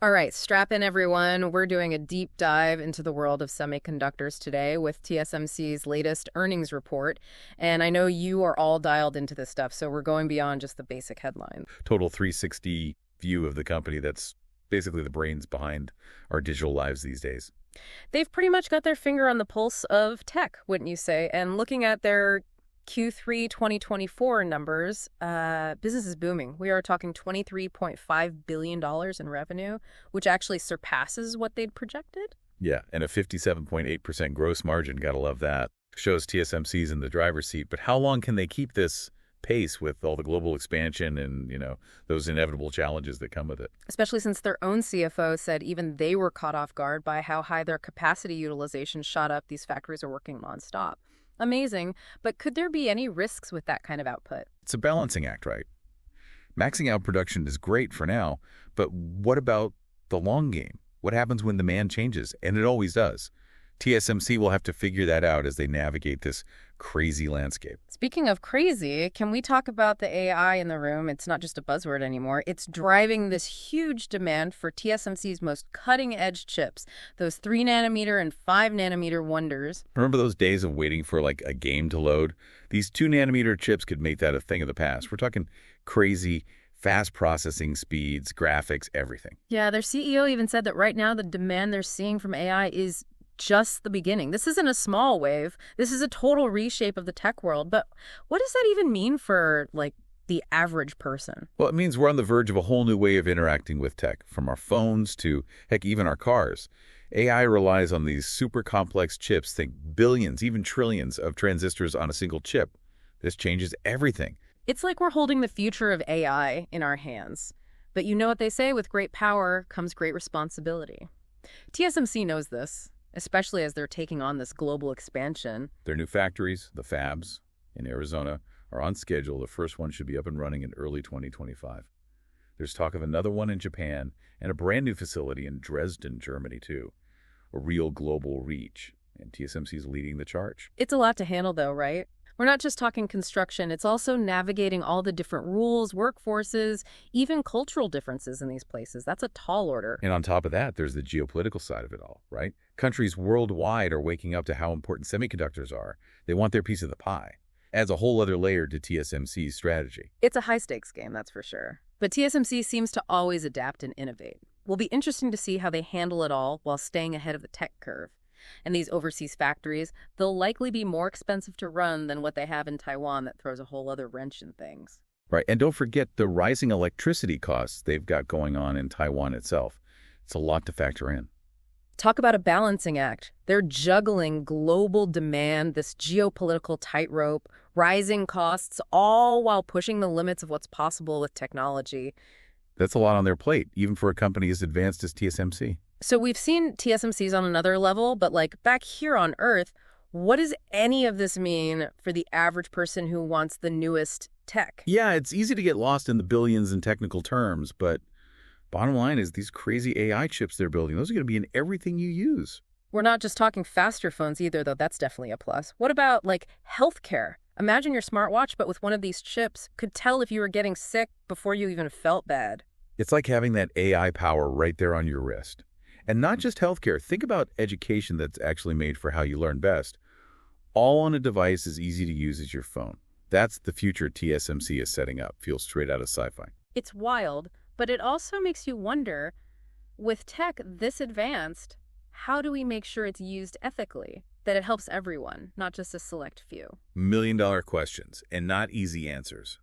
All right, strap in everyone. We're doing a deep dive into the world of semiconductors today with TSMC's latest earnings report. And I know you are all dialed into this stuff, so we're going beyond just the basic headlines. Total 360 view of the company that's basically the brains behind our digital lives these days. They've pretty much got their finger on the pulse of tech, wouldn't you say? And looking at their Q3 2024 numbers, business is booming. We are talking $23.5 billion in revenue, which actually surpasses what they'd projected. Yeah, and a 57.8% gross margin, gotta love that. Shows TSMC's in the driver's seat, but how long can they keep this pace with all the global expansion and, those inevitable challenges that come with it? Especially since their own CFO said even they were caught off guard by how high their capacity utilization shot up. These factories are working nonstop. Amazing, but could there be any risks with that kind of output? It's a balancing act, right? Maxing out production is great for now, but what about the long game? What happens when demand changes? And it always does. TSMC will have to figure that out as they navigate this crazy landscape. Speaking of crazy, can we talk about the AI in the room? It's not just a buzzword anymore. It's driving this huge demand for TSMC's most cutting-edge chips, those 3-nanometer and 5-nanometer wonders. Remember those days of waiting for like a game to load? These 2-nanometer chips could make that a thing of the past. We're talking crazy, fast processing speeds, graphics, everything. Yeah, their CEO even said that right now the demand they're seeing from AI is just the beginning. This isn't a small wave. This is a total reshape of the tech world. But what does that even mean for, the average person? Well, it means we're on the verge of a whole new way of interacting with tech, from our phones to, heck, even our cars. AI relies on these super complex chips, think billions, even trillions of transistors on a single chip. This changes everything. It's like we're holding the future of AI in our hands. But you know what they say, with great power comes great responsibility. TSMC knows this, especially as they're taking on this global expansion. Their new factories, the fabs in Arizona, are on schedule. The first one should be up and running in early 2025. There's talk of another one in Japan and a brand new facility in Dresden, Germany, too. A real global reach, and TSMC is leading the charge. It's a lot to handle, though, right? We're not just talking construction. It's also navigating all the different rules, workforces, even cultural differences in these places. That's a tall order. And on top of that, there's the geopolitical side of it all, right? Countries worldwide are waking up to how important semiconductors are. They want their piece of the pie. Adds a whole other layer to TSMC's strategy. It's a high-stakes game, that's for sure. But TSMC seems to always adapt and innovate. Will be interesting to see how they handle it all while staying ahead of the tech curve. And these overseas factories, they'll likely be more expensive to run than what they have in Taiwan. That throws a whole other wrench in things. Right, and don't forget the rising electricity costs they've got going on in Taiwan itself. It's a lot to factor in. Talk about a balancing act. They're juggling global demand, this geopolitical tightrope, rising costs, all while pushing the limits of what's possible with technology. That's a lot on their plate, even for a company as advanced as TSMC. So we've seen TSMC's on another level, but back here on Earth, what does any of this mean for the average person who wants the newest tech? Yeah, it's easy to get lost in the billions in technical terms, but bottom line is these crazy AI chips they're building, those are going to be in everything you use. We're not just talking faster phones either, though. That's definitely a plus. What about, healthcare? Imagine your smartwatch, but with one of these chips, could tell if you were getting sick before you even felt bad. It's like having that AI power right there on your wrist. And not just healthcare. Think about education that's actually made for how you learn best. All on a device as easy to use as your phone. That's the future TSMC is setting up. Feels straight out of sci-fi. It's wild, but it also makes you wonder, with tech this advanced, how do we make sure it's used ethically? That it helps everyone, not just a select few. Million-dollar questions and not easy answers.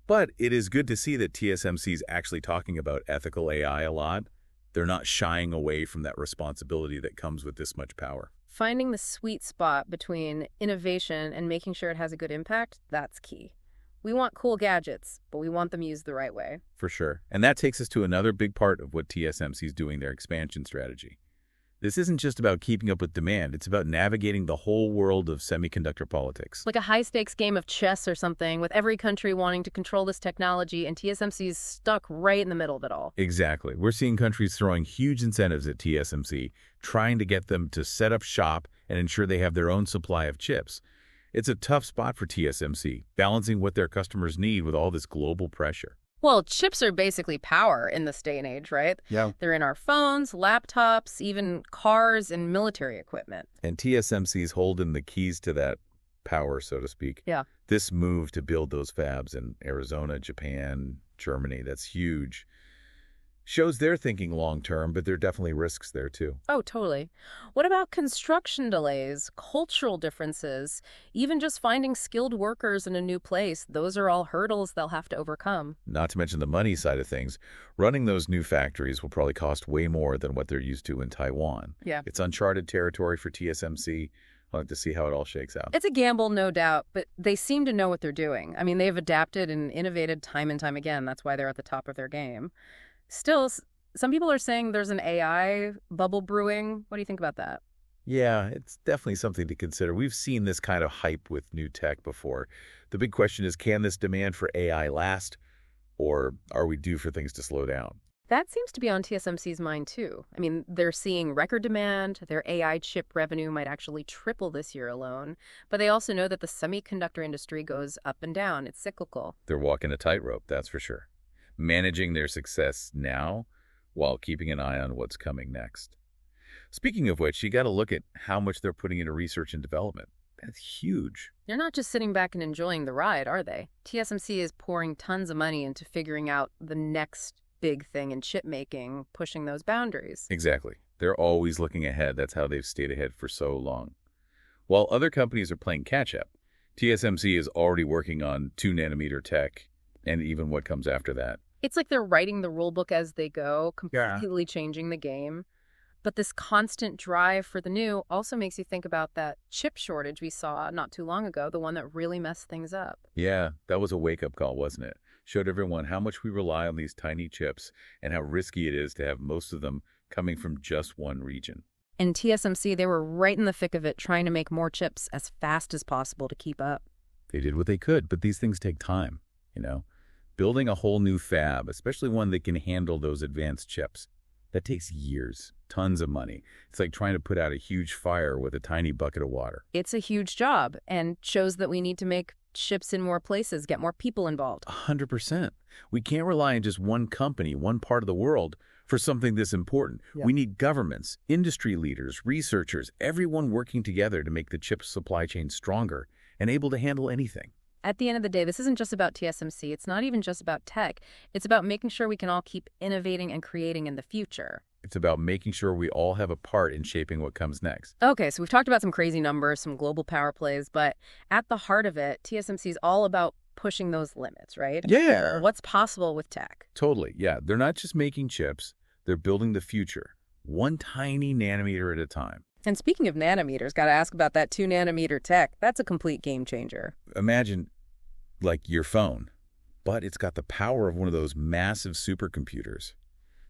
But it is good to see that TSMC is actually talking about ethical AI a lot. They're not shying away from that responsibility that comes with this much power. Finding the sweet spot between innovation and making sure it has a good impact, that's key. We want cool gadgets, but we want them used the right way. For sure. And that takes us to another big part of what TSMC is doing, their expansion strategy. This isn't just about keeping up with demand. It's about navigating the whole world of semiconductor politics. Like a high-stakes game of chess or something, with every country wanting to control this technology, and TSMC's stuck right in the middle of it all. Exactly. We're seeing countries throwing huge incentives at TSMC, trying to get them to set up shop and ensure they have their own supply of chips. It's a tough spot for TSMC, balancing what their customers need with all this global pressure. Well, chips are basically power in this day and age, right? Yeah. They're in our phones, laptops, even cars and military equipment. And TSMC's holding the keys to that power, so to speak. Yeah. This move to build those fabs in Arizona, Japan, Germany, that's huge. Shows they're thinking long-term, but there are definitely risks there, too. Oh, totally. What about construction delays, cultural differences, even just finding skilled workers in a new place? Those are all hurdles they'll have to overcome. Not to mention the money side of things. Running those new factories will probably cost way more than what they're used to in Taiwan. Yeah. It's uncharted territory for TSMC. I'll have to see how it all shakes out. It's a gamble, no doubt, but they seem to know what they're doing. I mean, they've adapted and innovated time and time again. That's why they're at the top of their game. Still, some people are saying there's an AI bubble brewing. What do you think about that? Yeah, it's definitely something to consider. We've seen this kind of hype with new tech before. The big question is, can this demand for AI last, or are we due for things to slow down? That seems to be on TSMC's mind, too. I mean, they're seeing record demand. Their AI chip revenue might actually triple this year alone. But they also know that the semiconductor industry goes up and down. It's cyclical. They're walking a tightrope, that's for sure. Managing their success now while keeping an eye on what's coming next. Speaking of which, you got to look at how much they're putting into research and development. That's huge. They're not just sitting back and enjoying the ride, are they? TSMC is pouring tons of money into figuring out the next big thing in chip making, pushing those boundaries. Exactly. They're always looking ahead. That's how they've stayed ahead for so long. While other companies are playing catch-up, TSMC is already working on 2-nanometer tech and even what comes after that. It's like they're writing the rule book as they go, completely changing the game. But this constant drive for the new also makes you think about that chip shortage we saw not too long ago, the one that really messed things up. Yeah, that was a wake-up call, wasn't it? Showed everyone how much we rely on these tiny chips and how risky it is to have most of them coming from just one region. And TSMC, they were right in the thick of it, trying to make more chips as fast as possible to keep up. They did what they could, but these things take time, you know? Building a whole new fab, especially one that can handle those advanced chips, that takes years, tons of money. It's like trying to put out a huge fire with a tiny bucket of water. It's a huge job and shows that we need to make chips in more places, get more people involved. 100%. We can't rely on just one company, one part of the world for something this important. Yeah. We need governments, industry leaders, researchers, everyone working together to make the chip supply chain stronger and able to handle anything. At the end of the day, this isn't just about TSMC. It's not even just about tech. It's about making sure we can all keep innovating and creating in the future. It's about making sure we all have a part in shaping what comes next. Okay, so we've talked about some crazy numbers, some global power plays, but at the heart of it, TSMC is all about pushing those limits, right? Yeah. What's possible with tech? Totally. Yeah. They're not just making chips. They're building the future, one tiny nanometer at a time. And speaking of nanometers, got to ask about that 2-nanometer tech. That's a complete game changer. Imagine, like, your phone, but it's got the power of one of those massive supercomputers.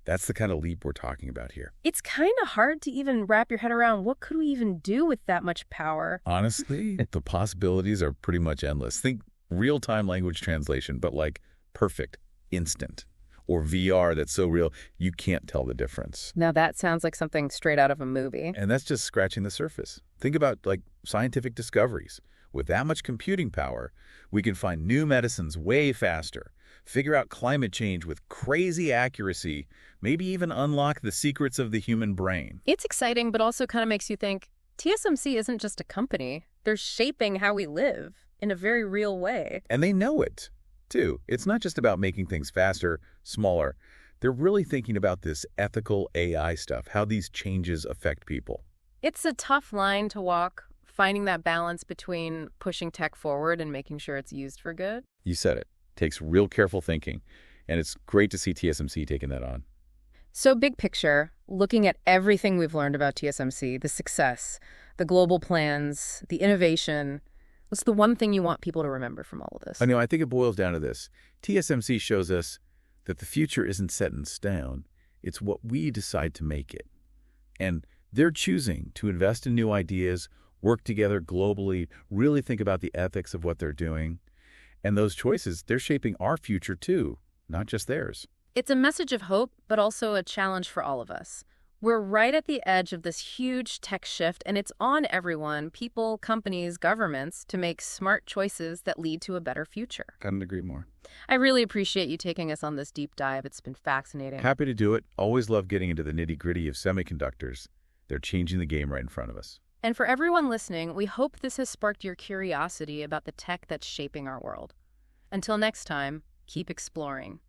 That's the kind of leap we're talking about here. It's kind of hard to even wrap your head around what could we even do with that much power. Honestly, the possibilities are pretty much endless. Think real-time language translation, but like perfect, instant. Or VR that's so real, you can't tell the difference. Now that sounds like something straight out of a movie. And that's just scratching the surface. Think about, like, scientific discoveries. With that much computing power, we can find new medicines way faster, figure out climate change with crazy accuracy, maybe even unlock the secrets of the human brain. It's exciting, but also kind of makes you think, TSMC isn't just a company. They're shaping how we live in a very real way. And they know it, too. It's not just about making things faster, smaller. They're really thinking about this ethical AI stuff, how these changes affect people. It's a tough line to walk, finding that balance between pushing tech forward and making sure it's used for good. You said it. Takes real careful thinking, and it's great to see TSMC taking that on. So big picture, looking at everything we've learned about TSMC, the success, the global plans, the innovation, what's the one thing you want people to remember from all of this? I think it boils down to this. TSMC shows us that the future isn't set in stone. It's what we decide to make it. And they're choosing to invest in new ideas, work together globally, really think about the ethics of what they're doing. And those choices, they're shaping our future too, not just theirs. It's a message of hope, but also a challenge for all of us. We're right at the edge of this huge tech shift, and it's on everyone, people, companies, governments, to make smart choices that lead to a better future. Couldn't agree more. I really appreciate you taking us on this deep dive. It's been fascinating. Happy to do it. Always love getting into the nitty-gritty of semiconductors. They're changing the game right in front of us. And for everyone listening, we hope this has sparked your curiosity about the tech that's shaping our world. Until next time, keep exploring.